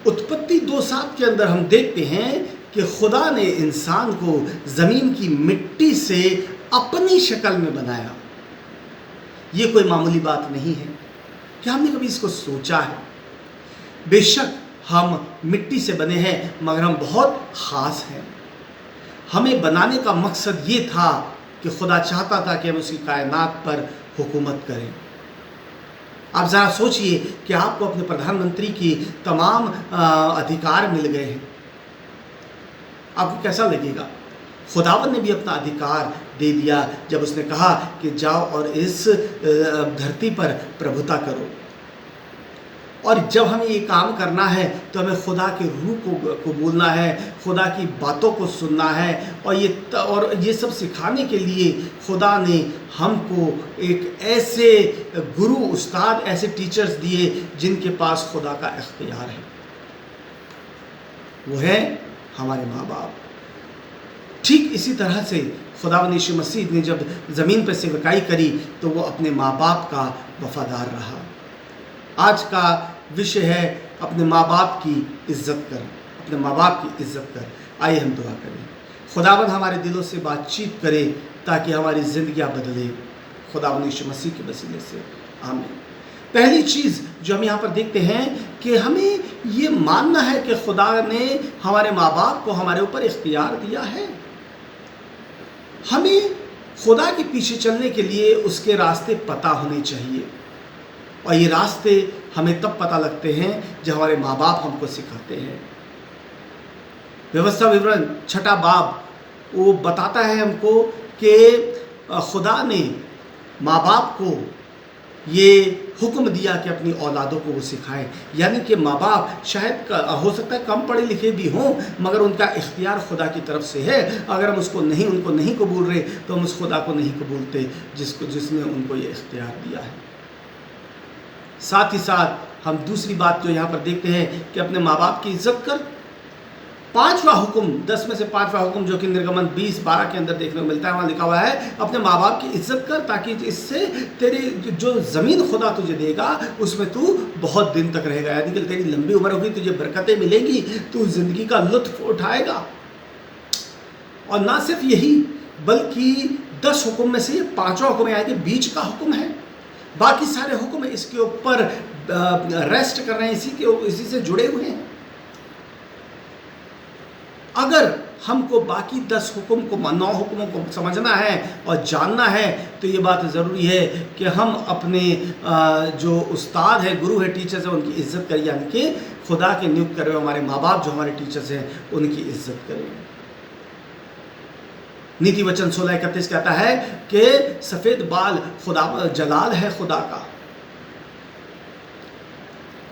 उत्पत्ति 2:7 के अंदर हम देखते हैं कि खुदा ने इंसान को ज़मीन की मिट्टी से अपनी शक्ल में बनाया। ये कोई मामूली बात नहीं है। क्या हमने कभी इसको सोचा है? बेशक हम मिट्टी से बने हैं, मगर हम बहुत ख़ास हैं। हमें बनाने का मकसद ये था कि खुदा चाहता था कि हम उसकी कायनात पर हुकूमत करें। आप ज़रा सोचिए कि आपको अपने प्रधानमंत्री की तमाम अधिकार मिल गए हैं, आपको कैसा लगेगा? खुदावन ने भी अपना अधिकार दे दिया जब उसने कहा कि जाओ और इस धरती पर प्रभुता करो। और जब हमें ये काम करना है तो हमें खुदा के रूह को बोलना है, खुदा की बातों को सुनना है, और ये सब सिखाने के लिए खुदा ने हमको एक ऐसे गुरु, उस्ताद, ऐसे टीचर्स दिए जिनके पास खुदा का इख्तियार है। वो है हमारे माँ बाप। ठीक इसी तरह से खुदावंद यीशु मसीह ने जब ज़मीन पर सेवकाई करी तो वो अपने माँ बाप का वफ़ादार रहा। आज का विषय है अपने माँ बाप की इज़्ज़त कर, अपने माँ बाप की इज़्ज़त कर। आइए हम दुआ करें। खुदावंद हमारे दिलों से बातचीत करे ताकि हमारी ज़िंदगियाँ बदले, खुदावंद यीशु मसीह के वसीले से, आमीन। पहली चीज़ जो हम यहाँ पर देखते हैं कि हमें ये मानना है कि खुदा ने हमारे माँ बाप को हमारे ऊपर इख्तियार दिया है। हमें खुदा के पीछे चलने के लिए उसके रास्ते पता होने चाहिए, और ये रास्ते हमें तब पता लगते हैं जब हमारे माँ बाप हमको सिखाते हैं। व्यवस्था विवरण 6 बाब वो बताता है हमको कि खुदा ने माँ बाप को ये हुक्म दिया कि अपनी औलादों को वो सिखाएं। यानी कि माँ बाप शायद हो सकता है कम पढ़े लिखे भी हों, मगर उनका इख्तियार खुदा की तरफ से है। अगर हम उनको नहीं कबूल रहे तो हम उस खुदा को नहीं कबूलते जिसने उनको ये इख्तियार दिया है। साथ ही साथ हम दूसरी बात जो यहाँ पर देखते हैं कि अपने माँ बाप की इज्जत कर। 5वां हुक्म, 10 में से 5वां हुक्म जो कि निर्गमन 20:12 के अंदर देखने को मिलता है, वहाँ लिखा हुआ है अपने माँ बाप की इज्जत कर ताकि इससे तेरी जो ज़मीन खुदा तुझे देगा उसमें तू बहुत दिन तक रहेगा। यानी कि तेरी लंबी उम्र होगी, तुझे बरकतें मिलेंगी, तू ज़िंदगी का लुत्फ़ उठाएगा। और ना सिर्फ यही बल्कि 10 हुक्म में से ये 5वां हुक्म है कि बीच का हुक्म है। बाकी सारे हुक्म इसके ऊपर रेस्ट कर रहे हैं, इसी से जुड़े हुए हैं। अगर हमको बाकी 10 हुक्म को, 9 हुक्मों को समझना है और जानना है तो ये बात ज़रूरी है कि हम अपने जो उस्ताद है, गुरु है, टीचर्स हैं, उनकी इज़्ज़त करें। यानी कि खुदा के नियुक्त करे हमारे माँ बाप जो हमारे टीचर्स हैं उनकी इज़्ज़त करें। नीति वचन 16:31 कहता है कि सफ़ेद बाल खुदा जलाल है खुदा का।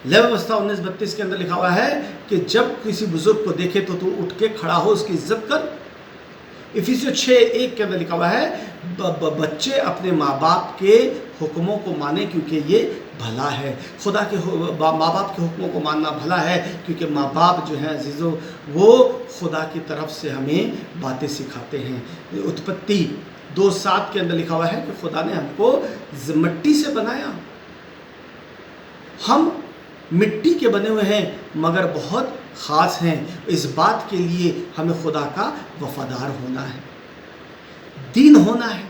लेव व्यवस्था 19:32 के अंदर लिखा हुआ है कि जब किसी बुजुर्ग को देखे तो तू उठ के खड़ा हो, उसकी इज्जत कर। इफिसियों 6:1 के अंदर लिखा हुआ है बच्चे अपने माँ बाप के हुक्मों को माने क्योंकि ये भला है। खुदा के माँ बाप के हुक्मों को मानना भला है क्योंकि माँ बाप जो हैं अजीज़ों वो खुदा की तरफ से हमें बातें सिखाते हैं। उत्पत्ति 2:7 के अंदर लिखा हुआ है कि खुदा ने हमको मिट्टी से बनाया। हम मिट्टी के बने हुए हैं मगर बहुत ख़ास हैं। इस बात के लिए हमें खुदा का वफ़ादार होना है, दीन होना है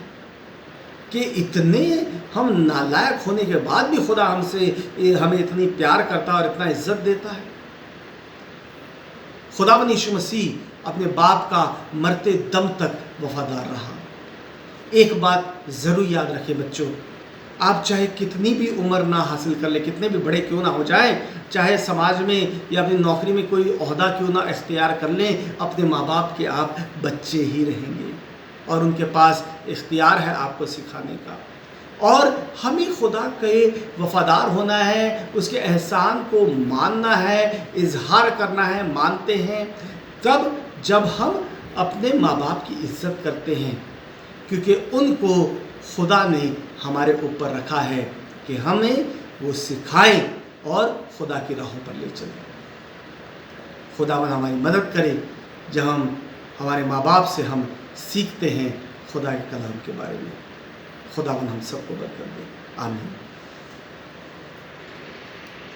कि इतने हम नालायक होने के बाद भी खुदा हमें इतनी प्यार करता है और इतना इज्जत देता है। खुदावंद यीशु मसीह अपने बाप का मरते दम तक वफ़ादार रहा। एक बात ज़रूर याद रखें बच्चों, आप चाहे कितनी भी उम्र ना हासिल कर ले, कितने भी बड़े क्यों ना हो जाएं, चाहे समाज में या अपनी नौकरी में कोई ओहदा क्यों ना इख्तियार कर लें, अपने माँ बाप के आप बच्चे ही रहेंगे और उनके पास इख्तियार है आपको सिखाने का। और हमें खुदा के वफ़ादार होना है, उसके एहसान को मानना है, इजहार करना है। मानते हैं तब जब हम अपने माँ बाप की इज़्ज़त करते हैं, क्योंकि उनको खुदा ने हमारे ऊपर रखा है कि हमें वो सिखाएं और खुदा की राहों पर ले चलें। खुदावंद हमारी मदद करे जब हम हमारे माँ बाप से हम सीखते हैं खुदा के कलाम के बारे में। खुदावंद हम सबको बरकत दे, आमीन।